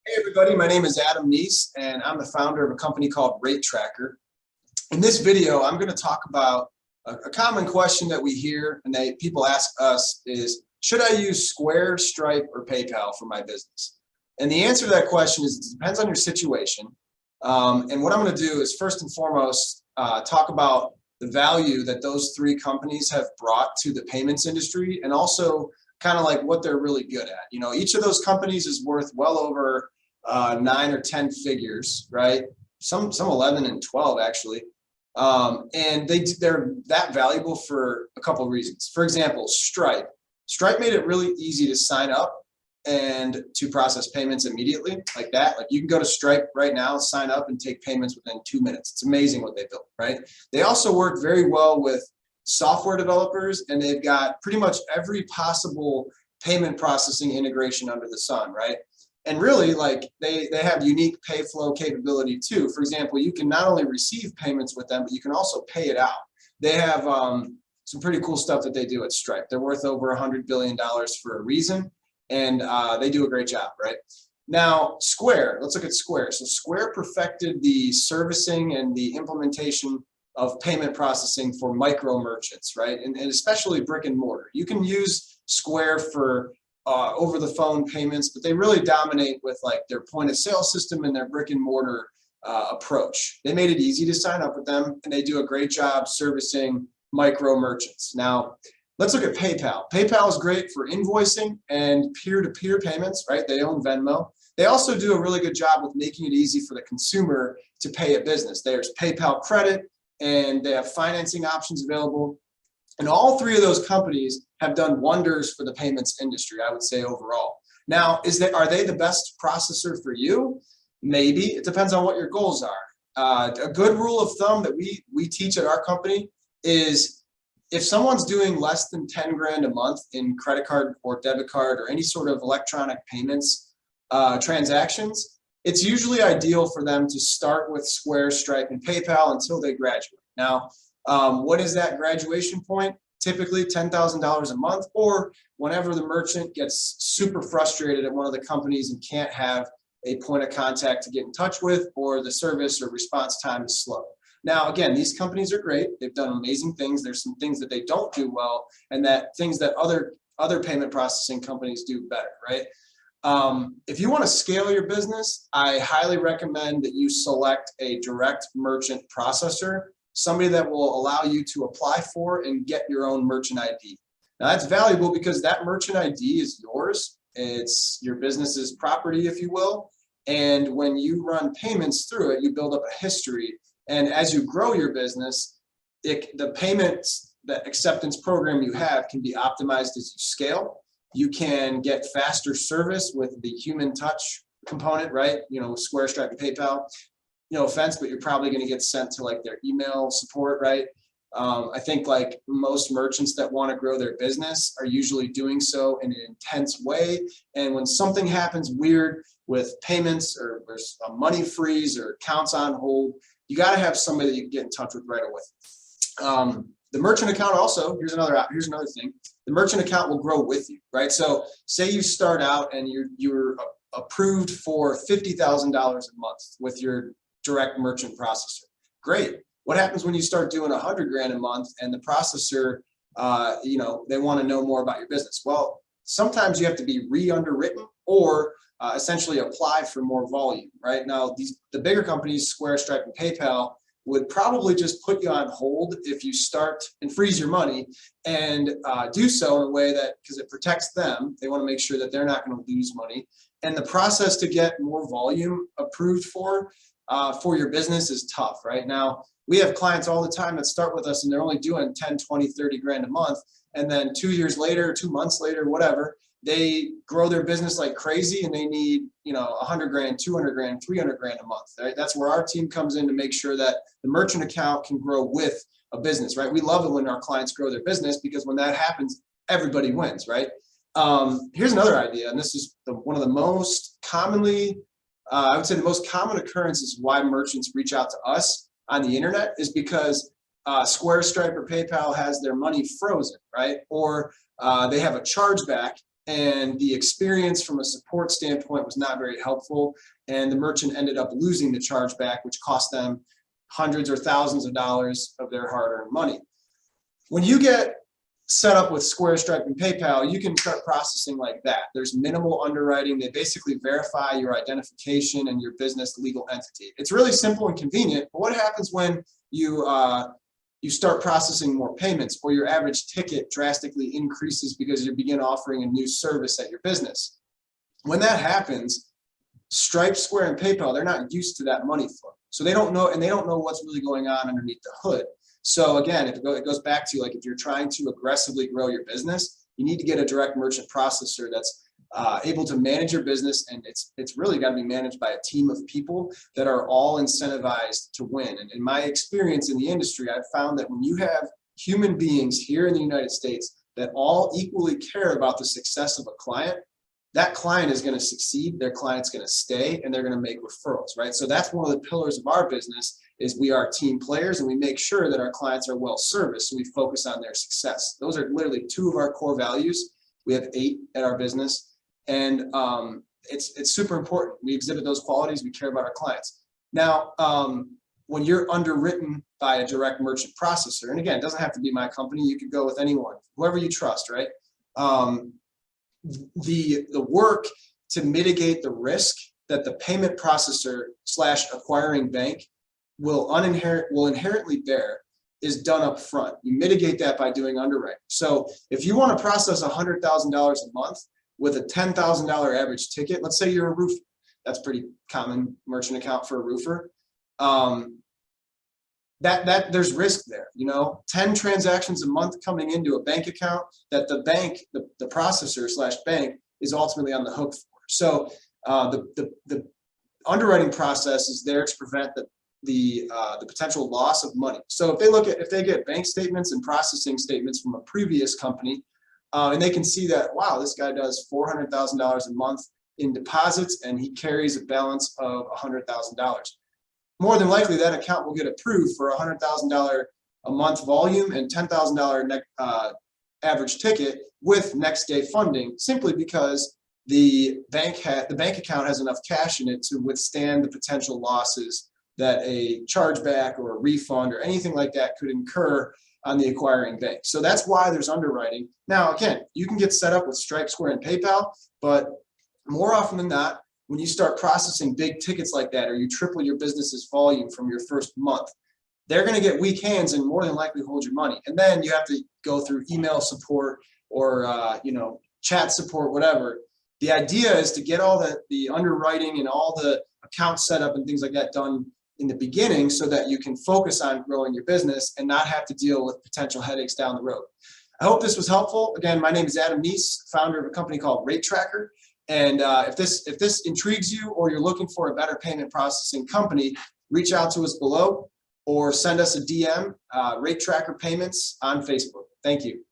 Hey everybody, my name is Adam Neese and I'm the founder of a company called Rate Tracker. In this video, I'm going to talk about a common question that we hear and that people ask us is, should I use Square, Stripe, or PayPal for my business? And the answer to that question is it depends on your situation. And what I'm going to do is first and foremost talk about the value that those three companies have brought to the payments industry and also kind of like what they're really good at. You know, each of those companies is worth well over 9 or 10 figures, right? Some 11 and 12 actually. And they're that valuable for a couple of reasons. For example, Stripe. Stripe made it really easy to sign up and to process payments immediately like that. Like you can go to Stripe right now, sign up and take payments within 2 minutes. It's amazing what they built, right? They also work very well with software developers, and they've got pretty much every possible payment processing integration under the sun, right? And really, like they have unique pay flow capability too. For example, you can not only receive payments with them, but you can also pay it out. They have some pretty cool stuff that they do at Stripe. They're worth over $100 billion for a reason, and they do a great job, right? Now, Square, let's look at Square. So Square perfected the servicing and the implementation of payment processing for micro merchants, right? And especially brick and mortar. You can use Square for over the phone payments, but they really dominate with like their point of sale system and their brick and mortar approach. They made it easy to sign up with them, and they do a great job servicing micro merchants. Now, let's look at PayPal. PayPal is great for invoicing and peer-to-peer payments, right? They own Venmo. They also do a really good job with making it easy for the consumer to pay a business. There's PayPal Credit, and they have financing options available. And all three of those companies have done wonders for the payments industry, I would say overall. Now, are they the best processor for you? Maybe. It depends on what your goals are. A good rule of thumb that we teach at our company is if someone's doing less than 10 grand a month in credit card or debit card or any sort of electronic payments transactions, it's usually ideal for them to start with Square, Stripe, and PayPal until they graduate. Now, what is that graduation point? Typically $10,000 a month, or whenever the merchant gets super frustrated at one of the companies and can't have a point of contact to get in touch with, or the service or response time is slow. Now, again, these companies are great. They've done amazing things. There's some things that they don't do well, and that things that other payment processing companies do better, right? If you want to scale your business, I highly recommend that you select a direct merchant processor, somebody that will allow you to apply for and get your own merchant ID. Now that's valuable because that merchant ID is yours. It's your business's property, if you will. And when you run payments through it, you build up a history. And as you grow your business, the payments, the acceptance program you have can be optimized as you scale. You can get faster service with the human touch component, right? You know, Square, Stripe, and PayPal. No offense, but you're probably going to get sent to like their email support, right? I think like most merchants that want to grow their business are usually doing so in an intense way. And when something happens weird with payments or there's a money freeze or accounts on hold, you got to have somebody that you can get in touch with right away. The merchant account also, here's another thing. The merchant account will grow with you, right? So say you start out and you're approved for $50,000 a month with your direct merchant processor. Great. What happens when you start doing 100 grand a month and the processor, they want to know more about your business? Well, sometimes you have to be re-underwritten or essentially apply for more volume, right? Now, the bigger companies, Square, Stripe, and PayPal, would probably just put you on hold if you start and freeze your money and do so in a way that, because it protects them, they want to make sure that they're not going to lose money. And the process to get more volume approved for your business is tough. Right now, we have clients all the time that start with us and they're only doing 10, 20, 30 grand a month. And then 2 years later, 2 months later, whatever, they grow their business like crazy and they need, 100 grand, 200 grand, 300 grand a month, right? That's where our team comes in to make sure that the merchant account can grow with a business, right? We love it when our clients grow their business because when that happens, everybody wins, right? Here's another idea, and this is one of the most commonly, I would say the most common occurrences why merchants reach out to us on the internet is because Square, Stripe, or PayPal has their money frozen, right? Or they have a chargeback and the experience from a support standpoint was not very helpful, and the merchant ended up losing the chargeback, which cost them hundreds or thousands of dollars of their hard-earned money. When you get set up with Square, Stripe, and PayPal, you can start processing like that. There's minimal underwriting. They basically verify your identification and your business legal entity. It's really simple and convenient, but what happens when you start processing more payments, or your average ticket drastically increases because you begin offering a new service at your business? When that happens, Stripe, Square, and PayPal, they're not used to that money flow. So they don't know, and they don't know what's really going on underneath the hood. So again, it goes back to, like, if you're trying to aggressively grow your business, you need to get a direct merchant processor that's able to manage your business, and it's really got to be managed by a team of people that are all incentivized to win. And in my experience in the industry, I've found that when you have human beings here in the United States that all equally care about the success of a client, that client is going to succeed, their client's going to stay, and they're going to make referrals, right? So that's one of the pillars of our business, is we are team players, and we make sure that our clients are well serviced, so we focus on their success. Those are literally 2 of our core values. We have 8 at our business, and it's super important. We exhibit those qualities. We care about our clients. Now, when you're underwritten by a direct merchant processor, and again, it doesn't have to be my company, you could go with anyone, whoever you trust, right? The work to mitigate the risk that the payment processor / acquiring bank will inherently bear is done up front. You mitigate that by doing underwriting. So if you want to process $100,000 a month with a $10,000 average ticket, let's say you're a roofer, that's pretty common merchant account for a roofer. That there's risk there, 10 transactions a month coming into a bank account that the bank, the processor / bank, is ultimately on the hook for. So the underwriting process is there to prevent the potential loss of money. So if they get bank statements and processing statements from a previous company, and they can see that, wow, this guy does $400,000 a month in deposits, and he carries a balance of $100,000. More than likely, that account will get approved for $100,000 a month volume and $10,000 average ticket with next day funding, simply because the bank account has enough cash in it to withstand the potential losses that a chargeback or a refund or anything like that could incur on the acquiring bank. So that's why there's underwriting. Now, again, you can get set up with Stripe, Square, and PayPal, but more often than not, when you start processing big tickets like that, or you triple your business's volume from your first month, they're going to get weak hands and more than likely hold your money. And then you have to go through email support or chat support, whatever. The idea is to get all the underwriting and all the accounts set up and things like that done in the beginning, so that you can focus on growing your business and not have to deal with potential headaches down the road. I hope this was helpful. Again, my name is Adam Neese, founder of a company called Rate Tracker. And if this intrigues you, or you're looking for a better payment processing company, reach out to us below or send us a DM, Rate Tracker Payments on Facebook. Thank you.